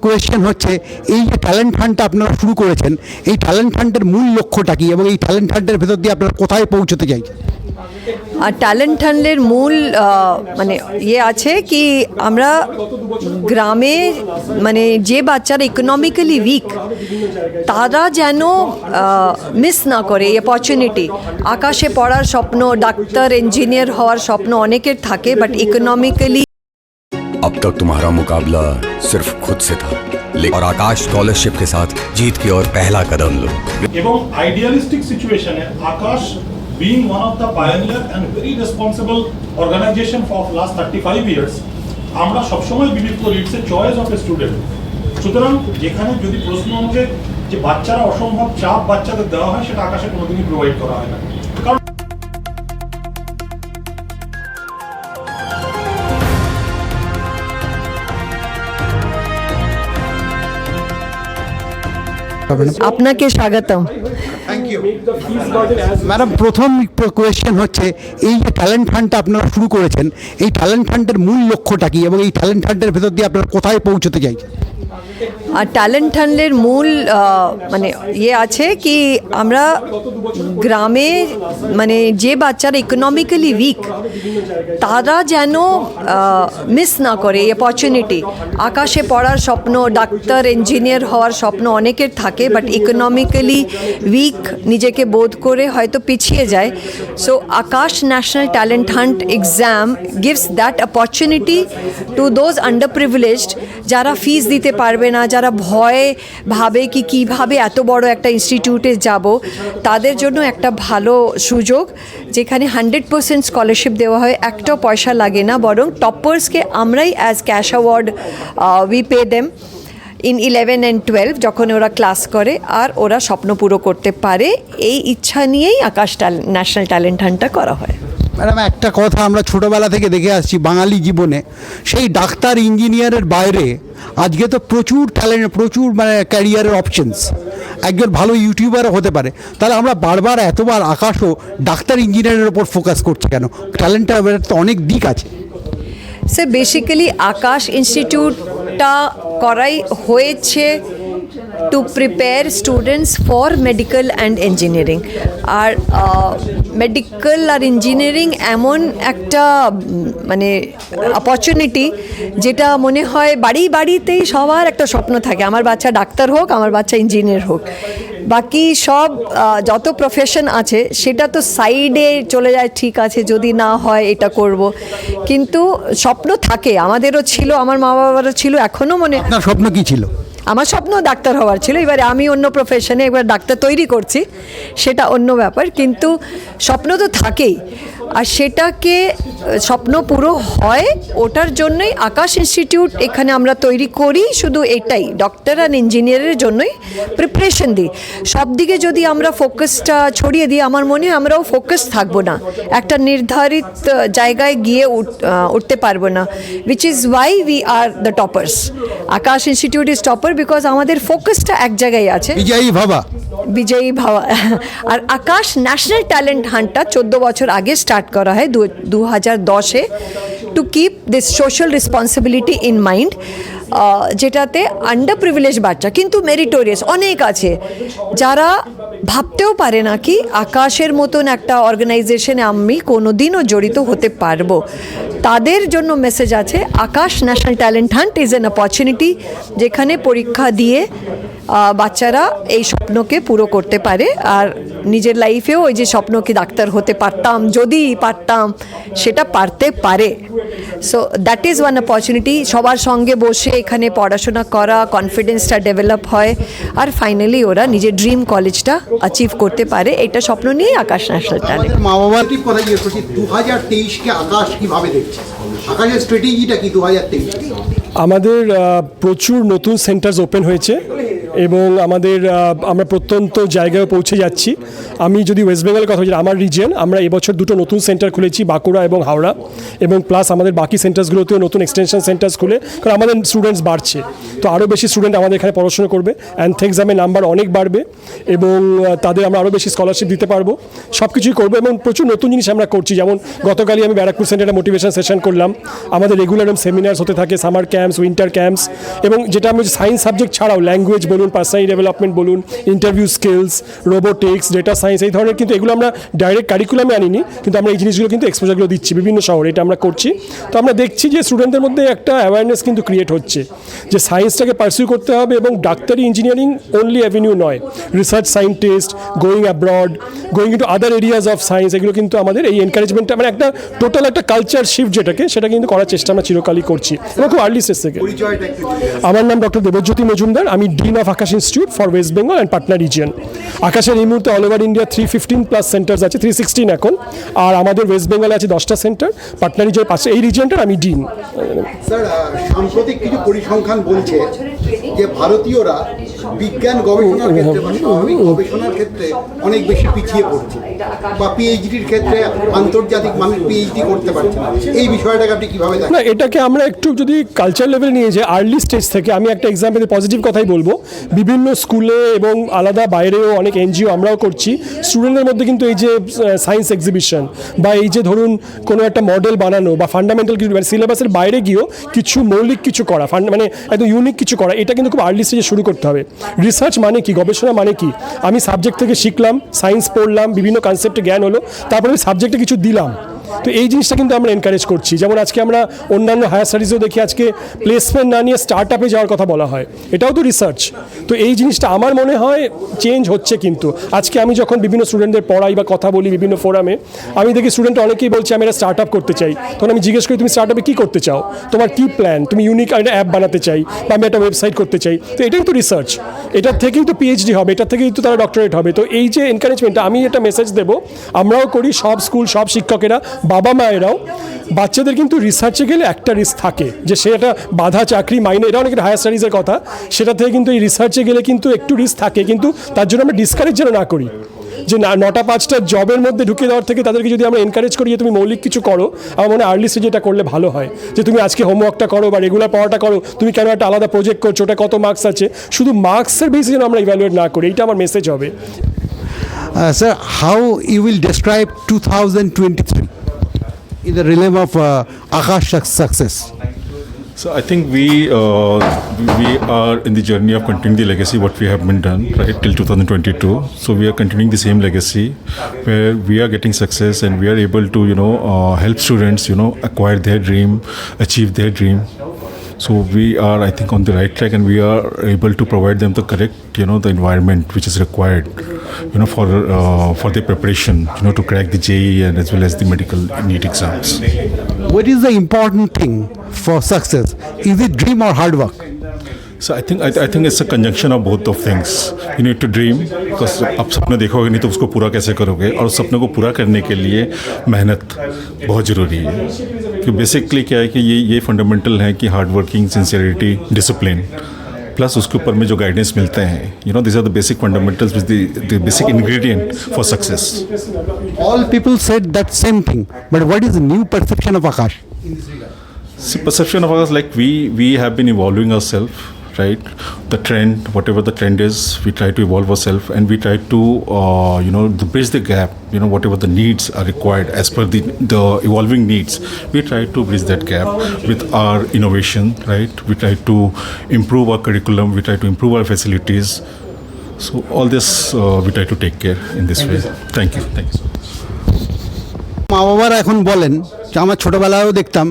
Question হচ্ছে, এই যে ট্যালেন্ট ফান্ডটা আপনারা শুরু করেছেন, এই ট্যালেন্ট ফান্ডের মূল লক্ষ্যটা কী এবং এই ট্যালেন্ট ফান্ডের ভেতর দিয়ে আপনারা কোথায় পৌঁছতে চাইছেন? আর ট্যালেন্ট ফান্ডের মূল মানে আছে কি আমরা গ্রামে মানে যে বাচ্চারা ইকোনমিক্যালি উইক তারা যেন মিস না করে এই অপরচুনিটি। আকাশে পড়ার স্বপ্ন, ডাক্তার ইঞ্জিনিয়ার হওয়ার স্বপ্ন অনেকের থাকে, বাট ইকোনমিক্যালি अब तक तुम्हारा मुकाबला सिर्फ खुद से था, और आकाश स्कॉलरशिप के साथ जीत की ओर पहला कदम लो। এবং আইডিয়ালিস্টিক সিচুয়েশনে আকাশ being one of the pioneer and very responsible organization for last 35 years, আমরা সবসময় বিলিভ করি it's a choice of a student. সুতরাং যেখানে যদি প্রশ্ন ওঠে যে বাচ্চারা অসম্ভব চাপ বাচ্চাদের দেওয়া হয়, সেটা আকাশে কোনোদিনই প্রোভাইড করা হয় না। কারণ আপনাকে স্বাগতম। ম্যাডাম, প্রথম কোয়েশ্চেন হচ্ছে, এই যে ট্যালেন্ট ফান্ডটা আপনারা শুরু করেছেন, এই ট্যালেন্ট ফান্ডের মূল লক্ষ্যটা কী এবং এই ট্যালেন্ট ফান্ডের ভেতর দিয়ে আপনারা কোথায় পৌঁছতে চাইছেন? আর ট্যালেন্ট ফান্ডের মূল মানে আছে কি আমরা গ্রামে মানে যে বাচ্চারা ইকোনমিক্যালি উইক তারা যেন মিস না করে এই অপরচুনিটি। আকাশে পড়ার স্বপ্ন, ডাক্তার ইঞ্জিনিয়ার হওয়ার স্বপ্ন অনেকের থাকে, বাট ইকোনমিক্যালি উইক নিজেকে বোধ করে হয়তো পিছিয়ে যায়। So Akash national talent hunt exam gives that opportunity to those under privileged যারা ফিস দিতে পারবে না, যারা ভয় ভাবে কি কীভাবে এত বড় একটা ইনস্টিটিউটে যাব, তাদের জন্য একটা ভালো সুযোগ যেখানে 100% স্কলারশিপ দেওয়া হয়, একটাও পয়সা লাগে না, বরং টপার্সকে আমরাই as cash award we pay them in 11 and 12 যখন ওরা ক্লাস করে, আর ওরা স্বপ্ন পুরো করতে পারে। এই ইচ্ছা নিয়েই আকাশ ন্যাশনাল ট্যালেন্ট হান্টটা করা হয়। ম্যাডাম, একটা কথা আমরা ছোটোবেলা থেকে দেখে আসছি বাঙালি জীবনে, সেই ডাক্তার ইঞ্জিনিয়ারের বাইরে আজকে তো প্রচুর ট্যালেন্ট, প্রচুর মানে ক্যারিয়ারের অপশনস, একজন ভালো ইউটিউবারও হতে পারে। তাহলে আমরা বারবার এতবার আকাশও ডাক্তার ইঞ্জিনিয়ারের ওপর ফোকাস করছি কেন? ট্যালেন্টের তো অনেক দিক আছে। সে বেসিক্যালি আকাশ ইনস্টিটিউটটা করাই হয়েছে to prepare students for medical and engineering. আর মেডিকেল আর ইঞ্জিনিয়ারিং এমন একটা মানে অপরচুনিটি যেটা মনে হয় বাড়ি বাড়িতেই সবার একটা স্বপ্ন থাকে, আমার বাচ্চা ডাক্তার হোক, আমার বাচ্চা ইঞ্জিনিয়ার হোক। বাকি সব যত প্রফেশন আছে সেটা তো সাইডে চলে যায়, ঠিক আছে যদি না হয় এটা করব, কিন্তু স্বপ্ন থাকে। আমাদেরও ছিল, আমার মা বাবারও ছিল, এখনও মনে। আপনার স্বপ্ন কী ছিল? আমার স্বপ্ন ডাক্তার হওয়ার ছিল। এবারে আমি অন্য প্রফেশনে একবার ডাক্তার তৈরি করছি, সেটা অন্য ব্যাপার, কিন্তু স্বপ্ন তো থাকেই। আর সেটাকে স্বপ্ন পুরো হয়, ওটার জন্যই আকাশ ইনস্টিটিউট এখানে আমরা তৈরি করি। শুধু এটাই, ডক্টর আর ইঞ্জিনিয়ারের জন্যই প্রিপারেশন দিই। সব দিকে যদি আমরা ফোকাসটা ছড়িয়ে দিই, আমার মনে হয় আমরাও ফোকাস থাকবো না, একটা নির্ধারিত জায়গায় গিয়ে উঠতে পারবো না, which is why we are the toppers. Akash institute is topper because আমাদের ফোকাসটা এক জায়গায় আছে, বিজয়ী ভাবা। আর আকাশ ন্যাশনাল ট্যালেন্ট হান্টটা 14 বছর আগে স্টার্ট করা হয় 2010-এ, to keep this social responsibility in mind, যেটাতে আন্ডার প্রিভিলেজ বাচ্চা কিন্তু মেরিটোরিয়াস অনেক আছে, যারা ভাবতেও পারে না কি আকাশের মতন একটা অর্গানাইজেশনে আমি কোনো দিনও জড়িত হতে পারবো। তাদের জন্য মেসেজ আছে, Aakash national talent hunt is an opportunity, যেখানে পরীক্ষা দিয়ে বাচ্চারা এই স্বপ্নকে পুরো করতে পারে। আর নিজের লাইফেও ওই যে স্বপ্নকে ডাক্তার হতে পারতাম, যদি পারতাম, সেটা পারতে পারে। So that is one opportunity. সবার সঙ্গে বসে এখানে পড়াশোনা করা, কনফিডেন্সটা ডেভেলপ হয়, আর ফাইনালি ওরা নিজের ড্রিম কলেজটা অ্যাচিভ করতে পারে। এটা স্বপ্ন নিয়ে আকাশ ন্যাশনাল ট্যালেন্ট। মা বাবার ঠিক কথা জিজ্ঞেস করছি, 2023-কে আকাশ কীভাবে দেখছে? আকাশের স্ট্র্যাটেজিটা কি 2023? আমাদের প্রচুর নতুন সেন্টার্স ওপেন হয়েছে, এবং আমরা প্রত্যন্ত জায়গায় পৌঁছে যাচ্ছি। আমি যদি ওয়েস্ট বেঙ্গলের কথা বলি, আমার রিজিয়ন, আমরা এবছর দুটো নতুন সেন্টার খুলেছি, বাঁকুড়া এবং হাওড়া, এবং প্লাস আমাদের বাকি সেন্টার্সগুলোতেও নতুন এক্সটেনশন সেন্টার্স খুলে, কারণ আমাদের স্টুডেন্টস বাড়ছে, তো আরও বেশি স্টুডেন্ট আমাদের এখানে পড়াশোনা করবে, অ্যান্থ এক্সামের নাম্বার অনেক বাড়বে এবং তাদের আমরা আরও বেশি স্কলারশিপ দিতে পারবো, সব কিছুই করবো। এবং প্রচুর নতুন জিনিস আমরা করছি, যেমন গতকালই আমি ব্যারাকপুর সেন্টারে মোটিভেশন সেশন করলাম। আমাদের রেগুলার সেমিনার্স হতে থাকে, সামার ক্যাম্পস, উইন্টার ক্যাম্পস, এবং যেটা আমি সায়েন্স সাবজেক্ট ছাড়াও ল্যাঙ্গুয়েজ বলুন, পার্সোনাল ডেভেলপমেন্ট বলুন, interview skills, robotics, data science, এই ধরনের কিন্তু এগুলো আমরা ডাইরেক্ট কারিকুলামে আনিনি, কিন্তু আমরা এই জিনিসগুলো কিন্তু এক্সপোজারগুলো দিচ্ছি বিভিন্ন শহরে, এটা আমরা করছি। তো আমরা দেখছি যে স্টুডেন্টদের মধ্যে একটা অ্যাওয়ারনেস কিন্তু ক্রিয়েট হচ্ছে যে সায়েন্সটাকে পারসিউ করতে হবে, এবং ডাক্তারি ইঞ্জিনিয়ারিং অনলি অ্যাভিনিউ নয়, research scientist, going abroad, going into other areas of science, এগুলো কিন্তু আমাদের এই এনকারেজমেন্টটা, মানে একটা টোটাল একটা কালচার শিফট যেটাকে, সেটা কিন্তু করার চেষ্টা আমরা চিরকালই করছি এবং খুব আর্লি স্টেজ থেকে। আমার নাম ডক্টর দেবজ্যোতি মজুমদার, আমি dean of Akash institute for West Bengal and Patna region. আকাশের এই মুহূর্তে অল ওভার ইন্ডিয়া 315+ সেন্টার্স আছে, 316 এখন, আর আমাদের ওয়েস্ট বেঙ্গলে আছে 10টা সেন্টার, পাটনা রিজিয়ন 5, এই রিজিয়নটার আমি ডিন। স্যার, সাম্প্রতিক কিছু পরিসংখ্যান বলছে যে ভারতীয়রা বিজ্ঞান গবেষণার ক্ষেত্রে বা স্বাভাবিক গবেষণার ক্ষেত্রে অনেক বেশি পিছিয়ে পড়ছে, বা পিএইচডির ক্ষেত্রে আন্তর্জাতিক মানুষ পিএইচডি করতে পারছে না, এই বিষয়টাকে আপনি কীভাবে দেখেন? না, এটাকে আমরা একটু যদি কালচার লেভেলে নিয়ে যাই, আর্লি স্টেজ থেকে, আমি একটা এক্সাম্পল পজিটিভ কথাই বলবো, বিভিন্ন স্কুলে এবং আলাদা বাইরেও অনেক এনজিও আমরাও করছি, স্টুডেন্টদের মধ্যে কিন্তু এই যে সায়েন্স এক্সিবিশন বা এই যে ধরুন কোনো একটা মডেল বানানো বা ফান্ডামেন্টাল কিছু, মানে সিলেবাসের বাইরে গিয়েও কিছু মৌলিক কিছু করা, মানে একদম ইউনিক কিছু করা, এটা কিন্তু খুব আর্লি স্টেজে শুরু করতে হবে। রিসার্চ মানে কি, গবেষণা মানে কি, আমি সাবজেক্ট থেকে শিখলাম, সায়েন্স পড়লাম, বিভিন্ন কনসেপ্টে জ্ঞান হলো, তারপরে আমি সাবজেক্টে কিছু দিলাম, তো এই জিনিসটা কিন্তু আমরা এনকারেজ করছি। যেমন আজকে আমরা অন্যান্য হায়ার স্টাডিজেও দেখি আজকে প্লেসমেন্ট না নিয়ে স্টার্ট আপে যাওয়ার কথা বলা হয়, এটাও তো রিসার্চ। তো এই জিনিসটা আমার মনে হয় চেঞ্জ হচ্ছে, কিন্তু আজকে আমি যখন বিভিন্ন স্টুডেন্টদের পড়াই বা কথা বলি বিভিন্ন ফোরামে, আমি দেখি স্টুডেন্ট অনেকেই বলছে আমি একটা স্টার্ট আপ করতে চাই, তখন আমি জিজ্ঞেস করি তুমি স্টার্ট আপে কী করতে চাও, তোমার কী প্ল্যান, তুমি ইউনিক একটা অ্যাপ বানাতে চাই বা আমি একটা ওয়েবসাইট করতে চাই, তো এটাই তো রিসার্চ, এটার থেকেই তো পিএইচডি হবে, এটার থেকেই তো তারা ডক্টরেট হবে। তো এই যে এনকারেজমেন্টটা, আমি এটা মেসেজ দেবো, আমরাও করি, সব স্কুল, সব শিক্ষকেরা, বাবা মায়েরাও, বাচ্চাদের কিন্তু রিসার্চে গেলে একটা রিস্ক থাকে যে সে একটা বাধা চাকরি মাইনে, এটা অনেক হায়ার স্টাডিজের কথা, সেটা থেকে কিন্তু এই রিসার্চে গেলে কিন্তু একটু রিস্ক থাকে, কিন্তু তার জন্য আমরা ডিসকারেজ যেন না করি, যে 9টা 5টা জবের মধ্যে ঢুকে দেওয়ার থেকে তাদেরকে যদি আমরা এনকারেজ করি যে তুমি মৌলিক কিছু করো, আমার মনে হয় আর্লি স্টেজে এটা করলে ভালো হয়, যে তুমি আজকে হোমওয়ার্কটা করো বা রেগুলার পড়াটা করো, তুমি কেন একটা আলাদা প্রজেক্ট করছো, ওটা কত মার্কস আছে, শুধু মার্কসের বেসিসে যেন আমরা ইভ্যালুয়েট না করি, এইটা আমার মেসেজ হবে। Sir, how you will describe 2023 in the realm of Akash success? So I think we are in the journey of continuing the legacy what we have been done right till 2022. So we are continuing the same legacy where we are getting success and we are able to help students acquire their dream, achieve their dream. So we are, I think, on the right track, and we are able to provide them the correct, the environment which is required, for their preparation, to crack the JEE and as well as the medical NEET exams. What is the important thing for success? Is it dream or hard work? So I think it's a conjunction of both of things. You need to dream because आप सपने देखोगे नहीं तो उसको पूरा कैसे करोगे, और उस सपने को पूरा करने के लिए मेहनत बहुत ज़रूरी है। कि बेसिकली क्या है कि ये फंडामेंटल है कि hard working, sincerity, discipline, plus उसके ऊपर में जो गाइडेंस मिलते हैं, this are the basic fundamentals which the basic ingredient for success. All people said that same thing, but what is the new perception of Akash? See, perception of us, like we have been evolving ourselves, right? The trend, whatever the trend is, we try to evolve ourselves and we try to, to bridge the gap, whatever the needs are required as per the evolving needs. We try to bridge that gap with our innovation, right? We try to improve our curriculum, we try to improve our facilities. So all this we try to take care in this way. Thank you. Thank you so much. মা বাবারা এখন বলেন, যে আমার ছোটোবেলায়ও দেখতাম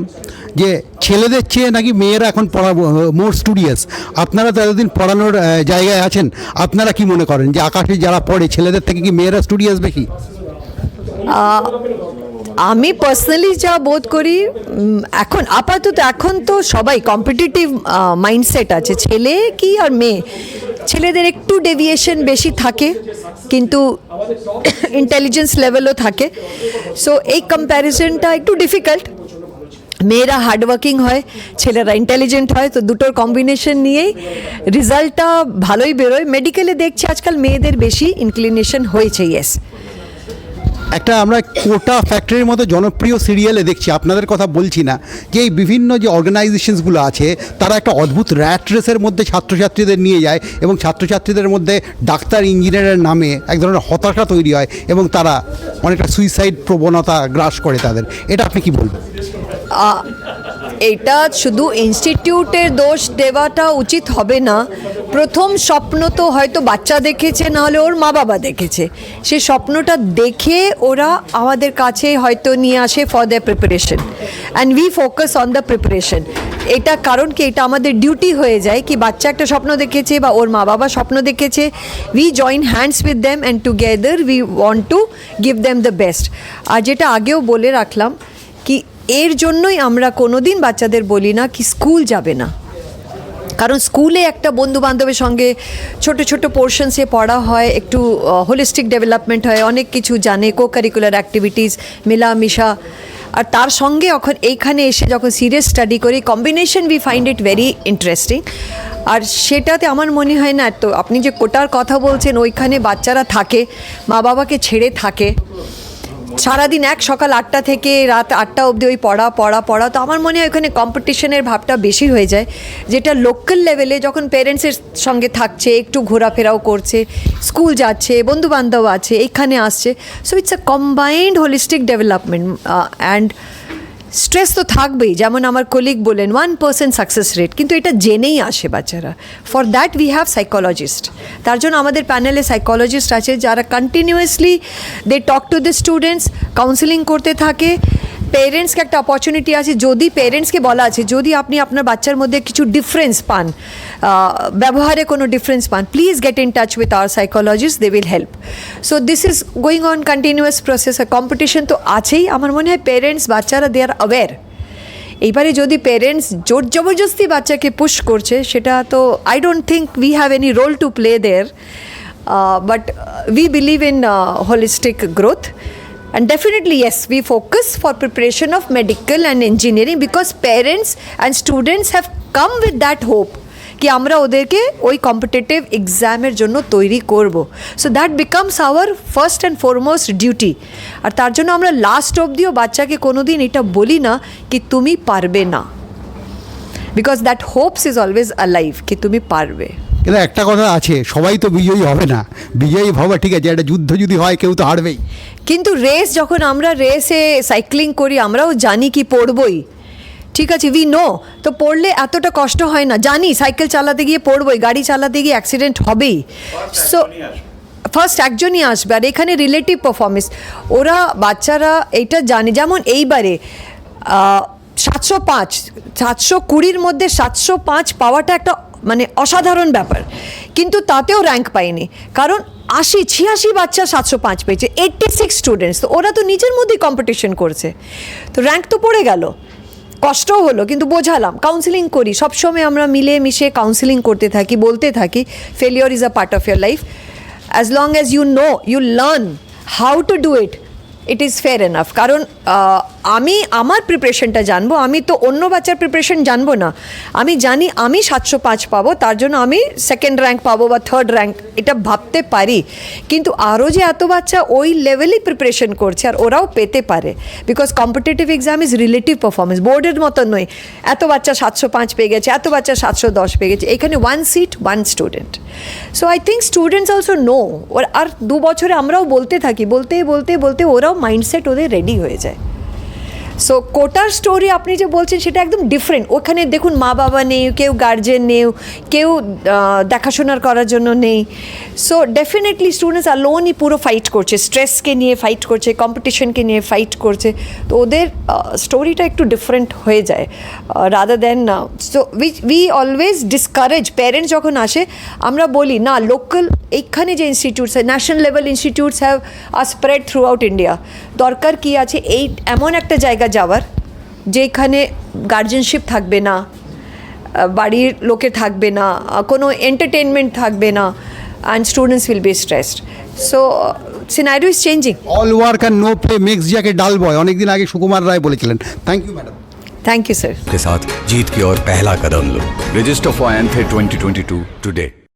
যে ছেলেদের চেয়ে নাকি মেয়েরা এখন পড়াবো মোর স্টুডিয়াস। আপনারা তো এতদিন পড়ানোর জায়গায় আছেন, আপনারা কি মনে করেন যে আকাশে যারা পড়ে ছেলেদের থেকে কি মেয়েরা স্টুডিয়াস বেশি? আমি পার্সোনালি যা বোধ করি, এখন আপাতত এখন তো সবাই কম্পিটিটিভ মাইন্ডসেট আছে, ছেলে কি আর মেয়ে, ছেলেদের একটু ডেভিয়েশন বেশি থাকে কিন্তু ইন্টেলিজেন্স লেভেলও থাকে, সো এই কম্প্যারিজনটা একটু ডিফিকাল্ট। মেয়েরা হার্ডওয়ার্কিং হয়, ছেলেরা ইন্টেলিজেন্ট হয়, তো দুটোর কম্বিনেশন নিয়েই রেজাল্টটা ভালোই বেরোয়। মেডিকেলে দেখছি আজকাল মেয়েদের বেশি ইনক্লিনেশন হয়েছে, ইয়েস। একটা আমরা কোটা ফ্যাক্টরির মতো জনপ্রিয় সিরিয়ালে দেখছি, আপনাদের কথা বলছি না, যে এই বিভিন্ন যে অর্গানাইজেশনসগুলো আছে তারা একটা অদ্ভুত র্যাট রেসের মধ্যে ছাত্রছাত্রীদের নিয়ে যায় এবং ছাত্রছাত্রীদের মধ্যে ডাক্তার ইঞ্জিনিয়ারের নামে এক ধরনের হতাশা তৈরি হয় এবং তারা অনেকটা সুইসাইড প্রবণতা গ্রাস করে তাদের। এটা আপনি কি বলবেন? এটা শুধু ইনস্টিটিউটের দোষ দেওয়াটা উচিত হবে না। প্রথম স্বপ্ন তো হয়তো বাচ্চা দেখেছে, নাহলে ওর মা বাবা দেখেছে, সে স্বপ্নটা দেখে ওরা আমাদের কাছে হয়তো নিয়ে আসে for the preparation, and we focus on the preparation. এটা কারণ কি, এটা আমাদের ডিউটি হয়ে যায় কি বাচ্চা একটা স্বপ্ন দেখেছে বা ওর মা বাবা স্বপ্ন দেখেছে, we join hands with them and together we want to give them the best. আর যেটা আগেও বলে রাখলাম কি, এর জন্যই আমরা কোনো দিন বাচ্চাদের বলি না কি স্কুল যাবে না, কারণ স্কুলে একটা বন্ধু বান্ধবের সঙ্গে ছোট ছোট পোর্শনসে পড়া হয়, একটু হোলিস্টিক ডেভেলপমেন্ট হয়, অনেক কিছু জানে, কো কারিকুলার অ্যাক্টিভিটিস, মেলামেশা। আর তার সঙ্গে এখন এইখানে এসে যখন সিরিয়াস স্টাডি করি, combination we find it very interesting. আর সেটাতে আমার মনে হয় না, তো আপনি যে কোটার কথা বলছেন, ওইখানে বাচ্চারা থাকে, মা বাবাকে ছেড়ে থাকে সারাদিন, এক সকাল 8টা থেকে রাত 8টা অবধি ওই পড়া। তো আমার মনে হয় ওখানে কম্পিটিশনের ভাবটা বেশি হয়ে যায়, যেটা লোকাল লেভেলে যখন পেরেন্টসের সঙ্গে থাকছে, একটু ঘোরাফেরাও করছে, স্কুল যাচ্ছে, বন্ধুবান্ধব আছে, এইখানে আসছে, so it's a combined holistic development. And stress তো থাকবেই, যেমন আমার কলিগ বলেন 1% সাকসেস রেট, কিন্তু এটা জেনেই আসে বাচ্চারা। For that we have psychologist, তার জন্য আমাদের প্যানেলে সাইকোলজিস্ট আছে যারা continuously they talk to the students, counselling করতে থাকে। পেরেন্টসকে একটা অপরচুনিটি আছে, যদি পেরেন্টসকে বলা আছে যদি আপনি আপনার বাচ্চার মধ্যে কিছু ডিফারেন্স পান, ব্যবহারে কোনো ডিফারেন্স পান, please get in touch with our psychologist, they will help. So this is going on continuous process. Competition তো আছেই, আমার মনে হয় পেরেন্টস বাচ্চারা দে আর অ্যাওয়্যার। এইবারে যদি পেরেন্টস জোর জবরদস্তি বাচ্চাকে পুশ করছে, সেটা তো I don't think we have any role to play there, but we believe in holistic growth. And definitely, yes, we focus for preparation of medical and engineering because parents and students have come with that hope कि আমরা ওদেরকে ওই competitive এক্সামের জন্য তৈরি করব। So that becomes our first and foremost duty. আর তার জন্য আমরা লাস্ট অবধিও বাচ্চাকে কোনো দিন এটা বলি না কি তুমি পারবে না, because that Hopes is always alive কি তুমি পারবে। কিন্তু একটা কথা আছে, সবাই তো বিজয়ী হবে না, বিজয়ী ভাবা ঠিক আছে, একটা যুদ্ধ যদি হয় কেউ তো হারবেই। কিন্তু রেস, যখন আমরা রেসে সাইক্লিং করি, আমরাও জানি কি পড়বই, ঠিক আছে, উই নো, তো পড়লে এতটা কষ্ট হয় না, জানি সাইকেল চালাতে গিয়ে পড়বই, গাড়ি চালাতে গিয়ে অ্যাক্সিডেন্ট হবেই। সো ফার্স্ট একজনই আসবে। আর এখানে রিলেটিভ পারফরমেন্স, ওরা বাচ্চারা এইটা জানে, যেমন এইবারে 705, 720-র মধ্যে 705 পাওয়াটা একটা মানে অসাধারণ ব্যাপার, কিন্তু তাতেও র্যাঙ্ক পায়নি, কারণ 86 বাচ্চা 705 পেয়েছে, 86 স্টুডেন্টস, তো ওরা তো নিজের মধ্যেই কম্পিটিশন করছে, তো র্যাঙ্ক তো পড়ে গেল, কষ্টও হলো, কিন্তু বোঝালাম, কাউন্সিলিং করি, সবসময় আমরা মিলে মিশে কাউন্সিলিং করতে থাকি, বলতে থাকি failure is a part of your life, as long as you know, you learn how to do it, it is fair enough. কারণ আমি আমার প্রিপারেশনটা জানবো, আমি তো অন্য বাচ্চার প্রিপারেশন জানবো না, আমি জানি আমি 705 পাবো, তার জন্য আমি সেকেন্ড র্যাঙ্ক পাবো বা থার্ড র্যাঙ্ক, এটা ভাবতে পারি, কিন্তু আরও যে এত বাচ্চা ওই লেভেলেই প্রিপারেশন করছে আর ওরাও পেতে পারে, because competitive exam is relative performance, বোর্ডের মতো নয় এত বাচ্চা 705 পেয়ে গেছে, এত বাচ্চা 710 পেয়ে গেছে, এখানে 1 seat 1 student. So I think students also know, আর 2 বছরে আমরাও বলতে থাকি, বলতে ওরাও মাইন্ডসেট ওদের রেডি হয়ে যায়। সো কোটার স্টোরি আপনি যে বলছেন সেটা একদম ডিফারেন্ট, ওখানে দেখুন মা বাবা নেই, কেউ গার্জেন নেই, কেউ দেখাশোনার করার জন্য নেই, সো ডেফিনেটলি স্টুডেন্টস অ্যালোনই পুরো ফাইট করছে, স্ট্রেসকে নিয়ে ফাইট করছে, কম্পিটিশনকে নিয়ে ফাইট করছে, তো ওদের স্টোরিটা একটু ডিফারেন্ট হয়ে যায় rather than. So we always discourage, parents যখন আসে আমরা বলি না, লোকাল এইখানে যে institutes, national level institutes have are spread throughout India, দরকার কী আছে এই এমন একটা জায়গা যাওয়ার যেখানে গার্জেনশিপ থাকবে না, বাড়ির লোকে থাকবে না, কোনো এন্টারটেনমেন্ট থাকবে না, and students will be stressed. So scenario is changing. All work and no play makes Jack a dull boy, অনেকদিন আগে সুকুমার রায় বলেছিলেন। Thank you madam. Thank you sir. के साथ जीत की ओर पहला कदम लो। Register for ANTHE 2022 today.